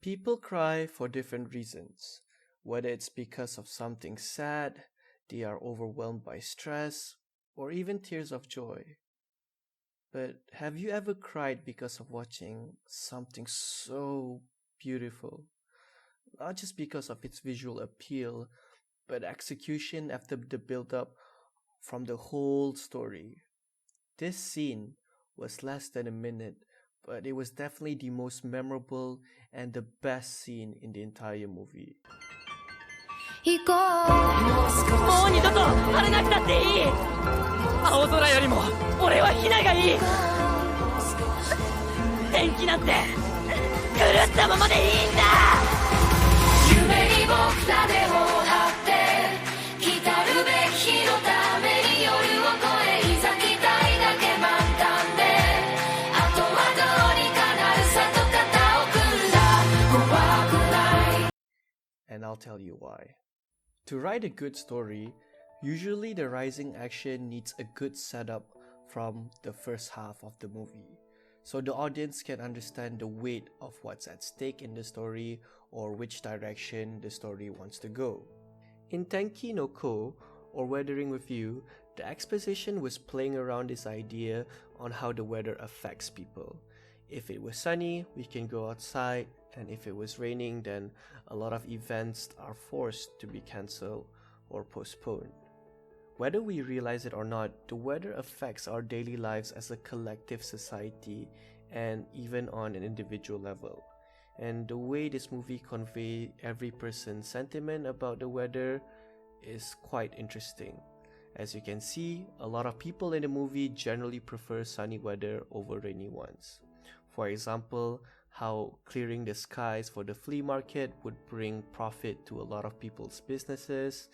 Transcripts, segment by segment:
People cry for different reasons, whether it's because of something sad, they are overwhelmed by stress, or even tears of joy. But have you ever cried because of watching something so beautiful? Not just because of its visual appeal, but execution after the build up from the whole story. This scene was less than a minute, but it was definitely the most memorable and the best scene in the entire movie. 行こうもう二度と晴れなくたっていい青空よりも俺はヒナがいい天気なんて狂ったままでいいんだ夢に僕らでを張って来たるべき日のために夜を越えいざ期待だけ満タンであとはどうにかなるさと肩を組んだ怖くない And I'll tell you why. To write a good story, usually the rising action needs a good setup from the first half of the movie, so the audience can understand the weight of what's at stake in the story or which direction the story wants to go. In Tenki no Ko, or Weathering with You, the exposition was playing around this idea on how the weather affects people. If it was sunny, we can go outside, and if it was raining, then a lot of events are forced to be cancelled or postponed. Whether we realize it or not, the weather affects our daily lives as a collective society and even on an individual level. And the way this movie conveys every person's sentiment about the weather is quite interesting. As you can see, a lot of people in the movie generally prefer sunny weather over rainy ones. For example, how clearing the skies for the flea market would bring profit to a lot of people's businesses.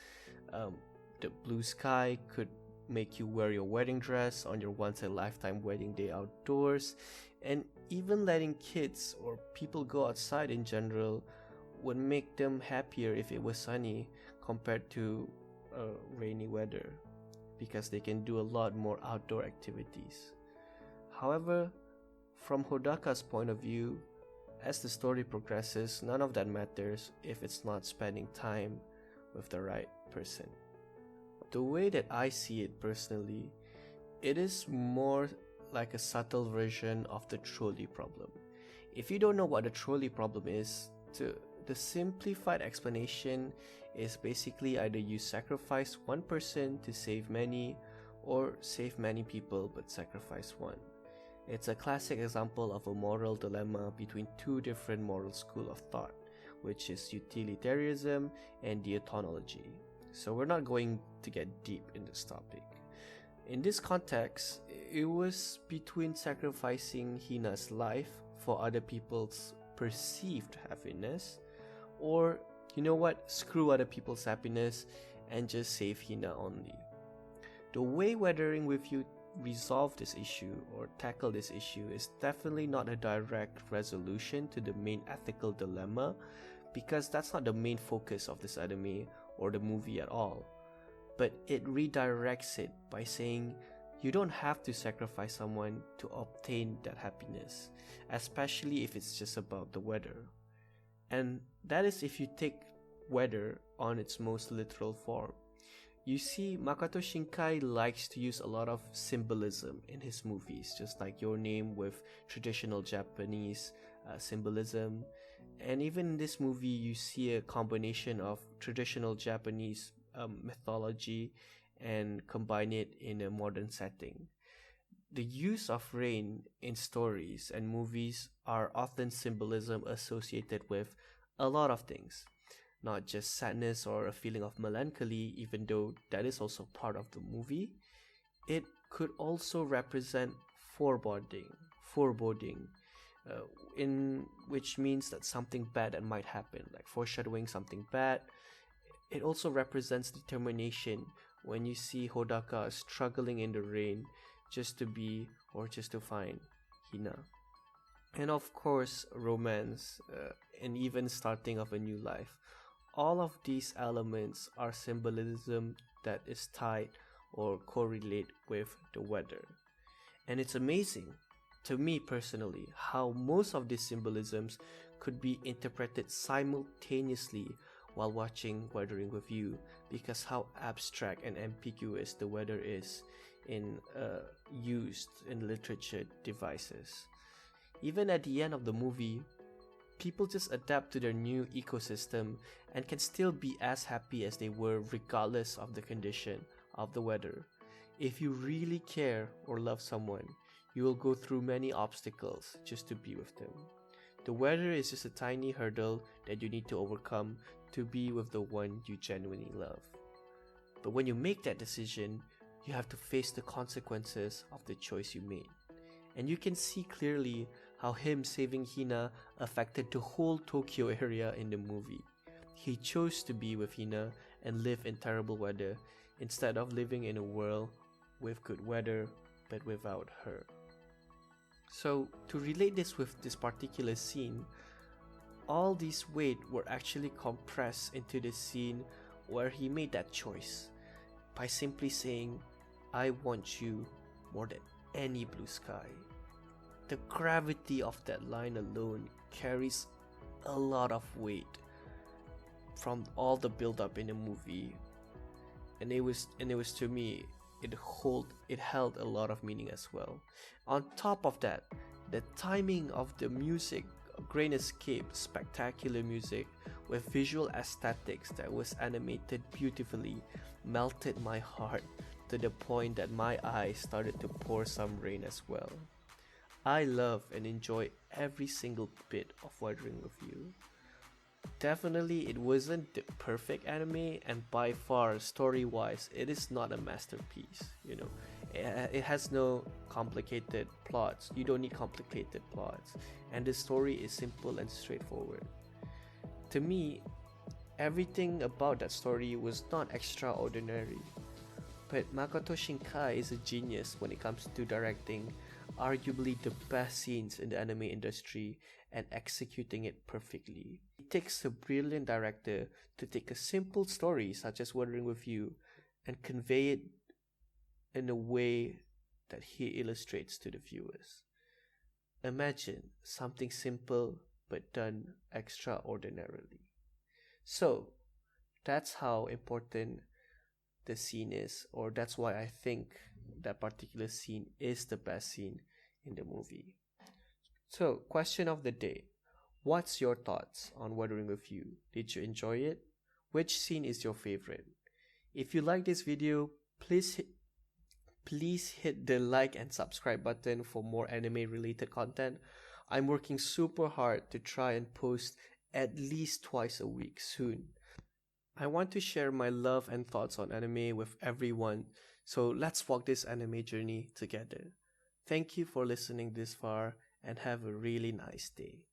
The blue sky could make you wear your wedding dress on your once-in-a-lifetime wedding day outdoors, and even letting kids or people go outside in general would make them happier if it was sunny compared to rainy weather, because they can do a lot more outdoor activities. However, from Hodaka's point of view, as the story progresses, none of that matters if it's not spending time with the right person. The way that I see it personally, it is more like a subtle version of the trolley problem. If you don't know what the trolley problem is, the simplified explanation is basically either you sacrifice one person to save many, or save many people but sacrifice one. It's a classic example of a moral dilemma between two different moral schools of thought, which is utilitarianism and deontology. So we're not going to get deep in this topic. In this context, it was between sacrificing Hina's life for other people's perceived happiness, or, you know what, screw other people's happiness and just save Hina only. The way Weathering with You resolve this issue or tackle this issue is definitely not a direct resolution to the main ethical dilemma, because that's not the main focus of this anime or the movie at all. But it redirects it by saying you don't have to sacrifice someone to obtain that happiness, especially if it's just about the weather. And that is if you take weather on its most literal form. You see, Makoto Shinkai likes to use a lot of symbolism in his movies, just like Your Name with traditional Japanese symbolism. And even in this movie, you see a combination of traditional Japanese mythology and combine it in a modern setting. The use of rain in stories and movies are often symbolism associated with a lot of things. Not just sadness or a feeling of melancholy, even though that is also part of the movie. It could also represent foreboding, in which means that something bad that might happen, like foreshadowing something bad. It also represents determination when you see Hodaka struggling in the rain just to be or just to find Hina. And of course, romance and even starting of a new life. All of these elements are symbolism that is tied or correlate with the weather. And it's amazing, to me personally, how most of these symbolisms could be interpreted simultaneously while watching Weathering with You, because how abstract and ambiguous the weather is in used in literature devices. Even at the end of the movie, people just adapt to their new ecosystem and can still be as happy as they were regardless of the condition of the weather. If you really care or love someone, you will go through many obstacles just to be with them. The weather is just a tiny hurdle that you need to overcome to be with the one you genuinely love. But when you make that decision, you have to face the consequences of the choice you made. And you can see clearly how him saving Hina affected the whole Tokyo area in the movie. He chose to be with Hina and live in terrible weather instead of living in a world with good weather but without her. So to relate this with this particular scene, all these weight were actually compressed into the scene where he made that choice by simply saying, "I want you more than any blue sky." The gravity of that line alone carries a lot of weight from all the build up in the movie, and it was to me, it held a lot of meaning as well. On top of that, the timing of the music, Grain Escape, spectacular music with visual aesthetics that was animated beautifully, melted my heart to the point that my eyes started to pour some rain as well. I love and enjoy every single bit of Weathering with You. Definitely it wasn't the perfect anime, and by far story-wise it is not a masterpiece, you know. It has no complicated plots. You don't need complicated plots, and the story is simple and straightforward. To me, everything about that story was not extraordinary, but Makoto Shinkai is a genius when it comes to directing arguably the best scenes in the anime industry and executing it perfectly. It takes a brilliant director to take a simple story such as Weathering with You and convey it in a way that he illustrates to the viewers. Imagine something simple but done extraordinarily. So, that's how important the scene is, or that's why I think that particular scene is the best scene in the movie. So, question of the day. What's your thoughts on Weathering with You? Did you enjoy it? Which scene is your favorite? If you like this video, please hit the like and subscribe button for more anime related content. I'm working super hard to try and post at least twice a week soon. I want to share my love and thoughts on anime with everyone, so let's walk this anime journey together. Thank you for listening this far and have a really nice day.